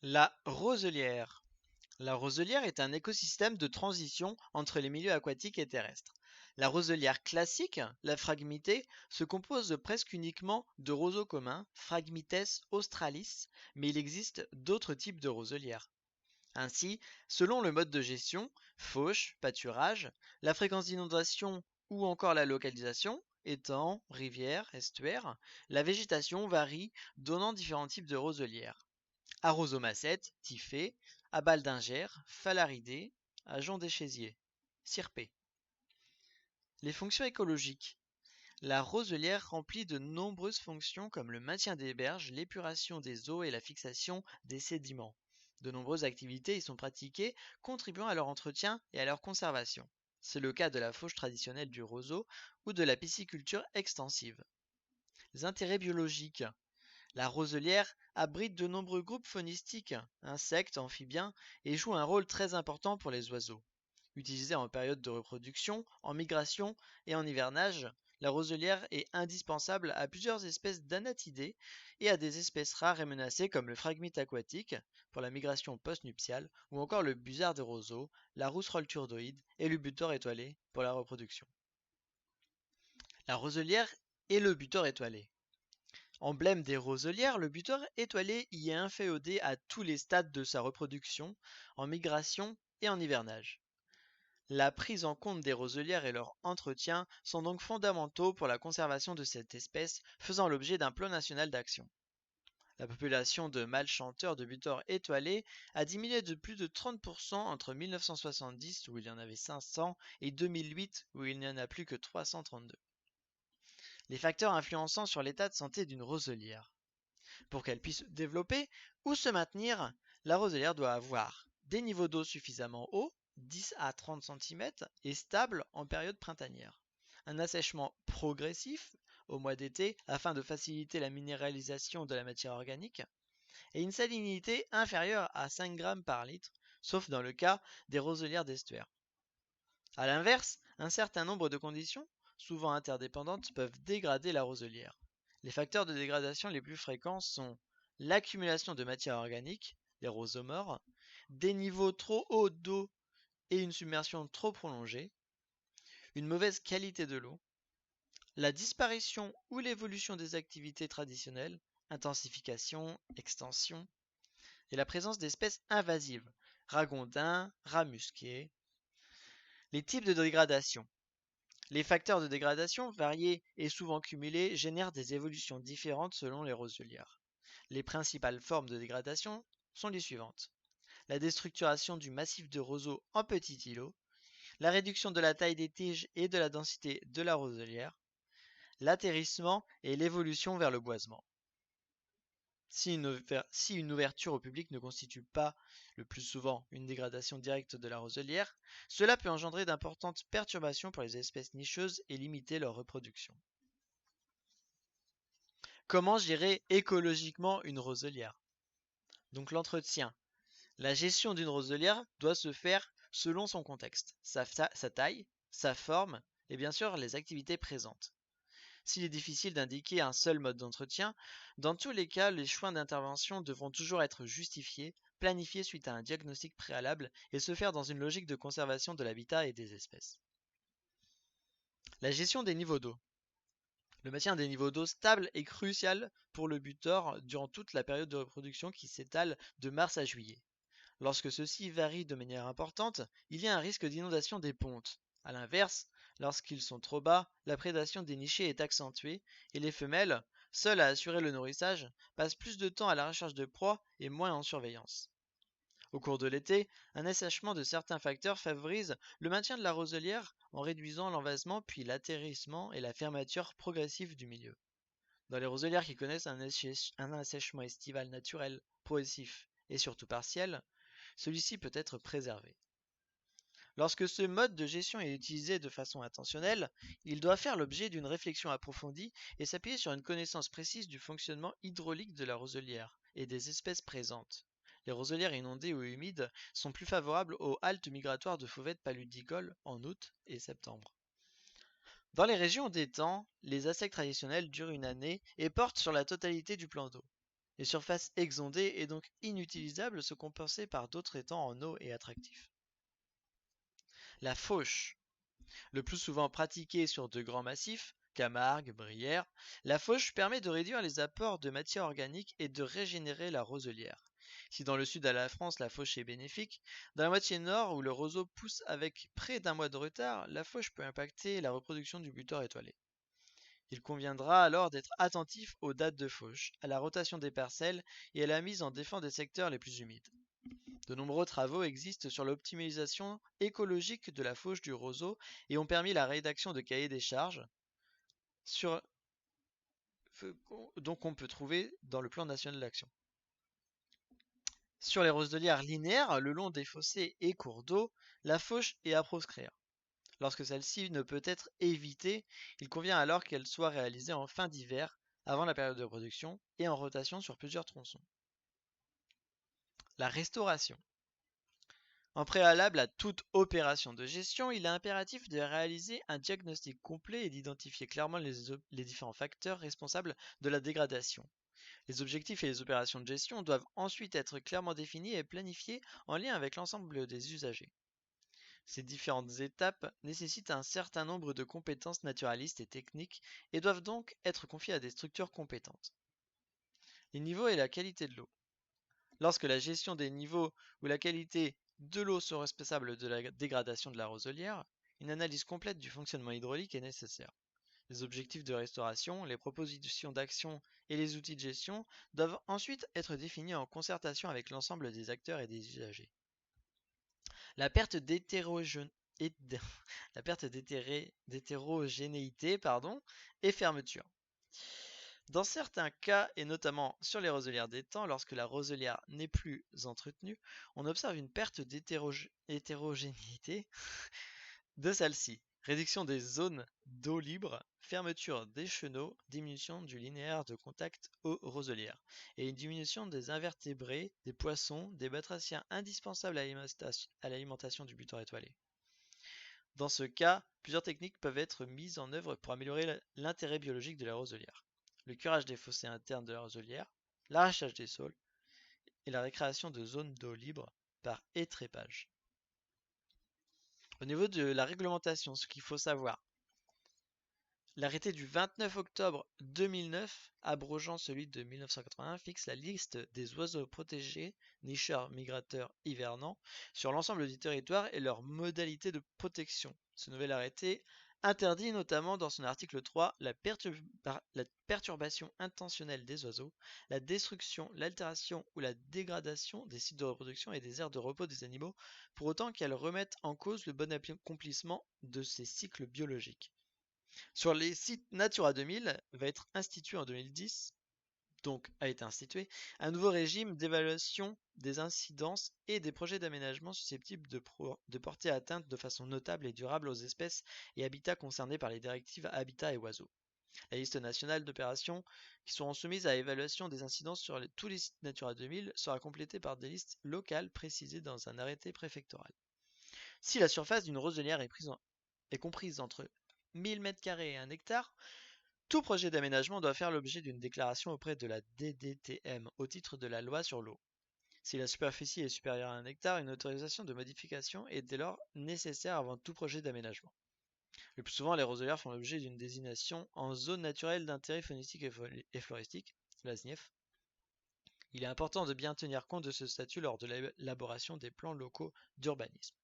La roselière. La roselière est un écosystème de transition entre les milieux aquatiques et terrestres. La roselière classique, la phragmitée, se compose presque uniquement de roseaux communs, Phragmites australis, mais il existe d'autres types de roselières. Ainsi, selon le mode de gestion, fauche, pâturage, la fréquence d'inondation ou encore la localisation, étangs, rivières, estuaires, la végétation varie, donnant différents types de roselières. Arosomacètes, typhées, abaldingères, phalaridés, agents déchésiers, cirpés. Les fonctions écologiques. La roselière remplit de nombreuses fonctions comme le maintien des berges, l'épuration des eaux et la fixation des sédiments. De nombreuses activités y sont pratiquées, contribuant à leur entretien et à leur conservation. C'est le cas de la fauche traditionnelle du roseau ou de la pisciculture extensive. Les intérêts biologiques. La roselière abrite de nombreux groupes faunistiques, insectes, amphibiens, et joue un rôle très important pour les oiseaux. Utilisée en période de reproduction, en migration et en hivernage, la roselière est indispensable à plusieurs espèces d'anatidés et à des espèces rares et menacées comme le phragmite aquatique pour la migration post-nuptiale ou encore le busard des roseaux, la rousserolle turdoïde et le butor étoilé pour la reproduction. La roselière et le butor étoilé. Emblème des roselières, le butor étoilé y est inféodé à tous les stades de sa reproduction, en migration et en hivernage. La prise en compte des roselières et leur entretien sont donc fondamentaux pour la conservation de cette espèce, faisant l'objet d'un plan national d'action. La population de mâles chanteurs de butors étoilés a diminué de plus de 30% entre 1970 où il y en avait 500 et 2008 où il n'y en a plus que 332. Les facteurs influençant sur l'état de santé d'une roselière. Pour qu'elle puisse se développer ou se maintenir, la roselière doit avoir des niveaux d'eau suffisamment hauts, 10 à 30 cm, et stables en période printanière. Un assèchement progressif au mois d'été afin de faciliter la minéralisation de la matière organique. Et une salinité inférieure à 5 g par litre, sauf dans le cas des roselières d'estuaire. A l'inverse, un certain nombre de conditions, souvent interdépendantes, peuvent dégrader la roselière. Les facteurs de dégradation les plus fréquents sont l'accumulation de matière organique, les roseaux morts, des niveaux trop hauts d'eau et une submersion trop prolongée, une mauvaise qualité de l'eau, la disparition ou l'évolution des activités traditionnelles, intensification, extension, et la présence d'espèces invasives, ragondins, rats musqués. Les types de dégradation. Les facteurs de dégradation, variés et souvent cumulés, génèrent des évolutions différentes selon les roselières. Les principales formes de dégradation sont les suivantes. La déstructuration du massif de roseaux en petits îlots, la réduction de la taille des tiges et de la densité de la roselière, l'atterrissement et l'évolution vers le boisement. Si une ouverture au public ne constitue pas, le plus souvent, une dégradation directe de la roselière, cela peut engendrer d'importantes perturbations pour les espèces nicheuses et limiter leur reproduction. Comment gérer écologiquement une roselière? Donc l'entretien. La gestion d'une roselière doit se faire selon son contexte, sa taille, sa forme et bien sûr les activités présentes. S'il est difficile d'indiquer un seul mode d'entretien, dans tous les cas, les choix d'intervention devront toujours être justifiés, planifiés suite à un diagnostic préalable et se faire dans une logique de conservation de l'habitat et des espèces. La gestion des niveaux d'eau. Le maintien des niveaux d'eau stables est crucial pour le butor durant toute la période de reproduction qui s'étale de mars à juillet. Lorsque ceux-ci varient de manière importante, il y a un risque d'inondation des pontes. A l'inverse, lorsqu'ils sont trop bas, la prédation des nichés est accentuée et les femelles, seules à assurer le nourrissage, passent plus de temps à la recherche de proies et moins en surveillance. Au cours de l'été, un assèchement de certains facteurs favorise le maintien de la roselière en réduisant l'envasement puis l'atterrissement et la fermeture progressive du milieu. Dans les roselières qui connaissent un assèchement estival naturel, progressif et surtout partiel, celui-ci peut être préservé. Lorsque ce mode de gestion est utilisé de façon intentionnelle, il doit faire l'objet d'une réflexion approfondie et s'appuyer sur une connaissance précise du fonctionnement hydraulique de la roselière et des espèces présentes. Les roselières inondées ou humides sont plus favorables aux haltes migratoires de fauvettes paludicoles en août et septembre. Dans les régions d'étang, les assèques traditionnelles durent une année et portent sur la totalité du plan d'eau. Les surfaces exondées et donc inutilisables sont compensées par d'autres étangs en eau et attractifs. La fauche. Le plus souvent pratiquée sur de grands massifs, Camargue, Brière, la fauche permet de réduire les apports de matière organique et de régénérer la roselière. Si dans le sud de la France la fauche est bénéfique, dans la moitié nord où le roseau pousse avec près d'un mois de retard, la fauche peut impacter la reproduction du butor étoilé. Il conviendra alors d'être attentif aux dates de fauche, à la rotation des parcelles et à la mise en défense des secteurs les plus humides. De nombreux travaux existent sur l'optimisation écologique de la fauche du roseau et ont permis la rédaction de cahiers des charges sur, donc on peut trouver dans le plan national d'action. Sur les roselières linéaires, le long des fossés et cours d'eau, la fauche est à proscrire. Lorsque celle-ci ne peut être évitée, il convient alors qu'elle soit réalisée en fin d'hiver, avant la période de production, et en rotation sur plusieurs tronçons. La restauration. En préalable à toute opération de gestion, il est impératif de réaliser un diagnostic complet et d'identifier clairement les différents facteurs responsables de la dégradation. Les objectifs et les opérations de gestion doivent ensuite être clairement définis et planifiés en lien avec l'ensemble des usagers. Ces différentes étapes nécessitent un certain nombre de compétences naturalistes et techniques et doivent donc être confiées à des structures compétentes. Les niveaux et la qualité de l'eau. Lorsque la gestion des niveaux ou la qualité de l'eau sont responsables de la dégradation de la roselière, une analyse complète du fonctionnement hydraulique est nécessaire. Les objectifs de restauration, les propositions d'action et les outils de gestion doivent ensuite être définis en concertation avec l'ensemble des acteurs et des usagers. La perte d'hétérogénéité et fermeture. Dans certains cas, et notamment sur les roselières d'étang, lorsque la roselière n'est plus entretenue, on observe une perte d'hétérogénéité de celle-ci. Réduction des zones d'eau libre, fermeture des chenaux, diminution du linéaire de contact aux roselières, et une diminution des invertébrés, des poissons, des batraciens indispensables à l'alimentation du butor étoilé. Dans ce cas, plusieurs techniques peuvent être mises en œuvre pour améliorer l'intérêt biologique de la roselière. Le curage des fossés internes de la roselière, l'arrachage des saules et la récréation de zones d'eau libre par étrépage. Au niveau de la réglementation, ce qu'il faut savoir, l'arrêté du 29 octobre 2009, abrogeant celui de 1981, fixe la liste des oiseaux protégés, nicheurs, migrateurs, hivernants, sur l'ensemble du territoire et leurs modalités de protection. Ce nouvel arrêté interdit notamment dans son article 3 la perturbation intentionnelle des oiseaux, la destruction, l'altération ou la dégradation des sites de reproduction et des aires de repos des animaux, pour autant qu'elles remettent en cause le bon accomplissement de ces cycles biologiques. Sur les sites Natura 2000 va être institué en 2010, donc a été institué, un nouveau régime d'évaluation des incidences et des projets d'aménagement susceptibles de porter atteinte de façon notable et durable aux espèces et habitats concernés par les directives Habitat et Oiseaux. La liste nationale d'opérations qui seront soumises à évaluation des incidences sur tous les sites Natura 2000 sera complétée par des listes locales précisées dans un arrêté préfectoral. Si la surface d'une roselière est comprise entre 1000 m² et 1 hectare, tout projet d'aménagement doit faire l'objet d'une déclaration auprès de la DDTM au titre de la loi sur l'eau. Si la superficie est supérieure à 1 hectare, une autorisation de modification est dès lors nécessaire avant tout projet d'aménagement. Le plus souvent, les roselières font l'objet d'une désignation en zone naturelle d'intérêt faunistique et floristique, la ZNIEF. Il est important de bien tenir compte de ce statut lors de l'élaboration des plans locaux d'urbanisme.